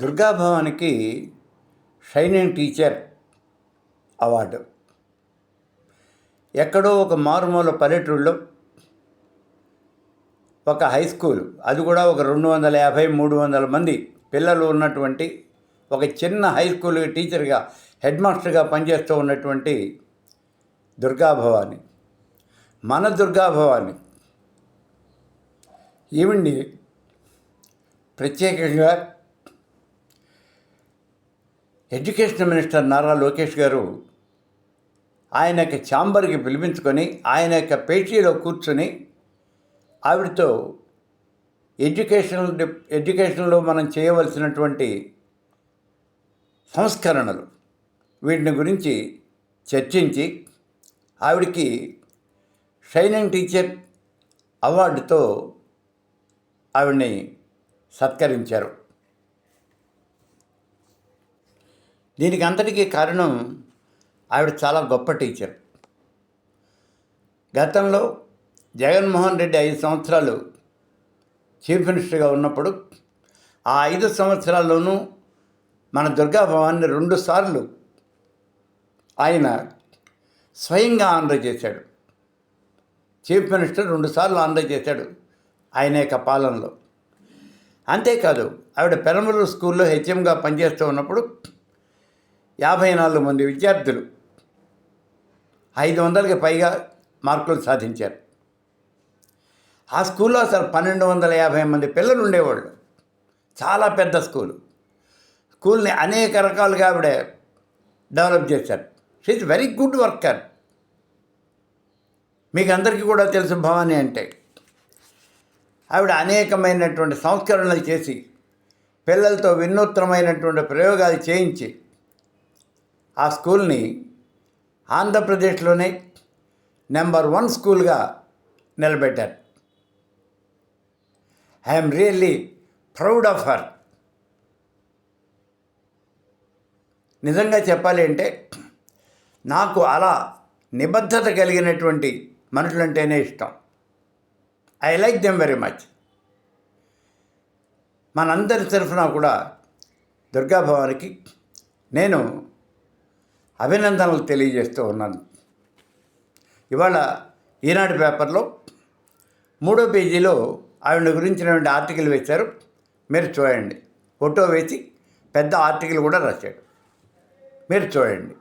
దుర్గాభవానికి shining teacher award ఎక్కడో ఒక మారుమూల పల్లెటూళ్ళలో ఒక హై స్కూల్, అది కూడా ఒక 250-300 మంది పిల్లలు ఉన్నటువంటి ఒక చిన్న హై స్కూల్ టీచర్గా, హెడ్ మాస్టర్గా పనిచేస్తూ ఉన్నటువంటి దుర్గాభవాని, మన దుర్గాభవాని ఈవిడ్ని ప్రత్యేకంగా ఎడ్యుకేషన్ మినిస్టర్ నారా లోకేష్ గారు ఆయన యొక్క ఛాంబర్కి పిలిపించుకొని ఆయన యొక్క పేటీలో కూర్చొని ఆవిడతో ఎడ్యుకేషన్లో మనం చేయవలసినటువంటి సంస్కరణలు వీటిని గురించి చర్చించి ఆవిడికి షైనింగ్ టీచర్ అవార్డుతో ఆవిడ్ని సత్కరించారు. దీనికి అంతటికీ కారణం ఆవిడ చాలా గొప్ప టీచర్. గతంలో జగన్మోహన్ రెడ్డి 5 సంవత్సరాలు చీఫ్ మినిస్టర్గా ఉన్నప్పుడు ఆ 5 సంవత్సరాల్లోనూ మన దుర్గాభవాన్ని 2 సార్లు ఆయన స్వయంగా ఆనర్ చేశాడు. చీఫ్ మినిస్టర్ 2 సార్లు ఆనర్ చేశాడు ఆయన యొక్క పాలనలో. అంతేకాదు, ఆవిడ పెరమలూరు స్కూల్లో హెచ్ఎంగా పనిచేస్తూ ఉన్నప్పుడు 54 మంది విద్యార్థులు 500కి పైగా మార్కులు సాధించారు. ఆ స్కూల్లో అసలు 1250 మంది పిల్లలు ఉండేవాళ్ళు. చాలా పెద్ద స్కూల్ని అనేక రకాలుగా ఆవిడ డెవలప్ చేశారు. She is very good worker. మీకు అందరికీ కూడా తెలుసు భవానీ అంటే. ఆవిడ అనేకమైనటువంటి సంస్కరణలు చేసి పిల్లలతో వినూత్నమైనటువంటి ప్రయోగాలు చేయించి ఆ స్కూల్ని ఆంధ్రప్రదేశ్లోనే నెంబర్ 1 స్కూల్గా నిలబెట్టారు. I'm really proud of her. నిజంగా చెప్పాలి అంటే నాకు అలా నిబద్ధత కలిగినటువంటి మనుషులంటేనే ఇష్టం. I like them very much. మనందరి తరఫున కూడా దుర్గాభవానికి నేను అభినందనలు తెలియజేస్తూ ఉన్నాను. ఇవాళ ఈనాడు పేపర్లో 3వ పేజీలో ఆవిడ గురించినటువంటి ఆర్టికల్ వేశారు. మీరు చూడండి. ఫోటో వేసి పెద్ద ఆర్టికల్ కూడా రాశాడు. మీరు చూడండి.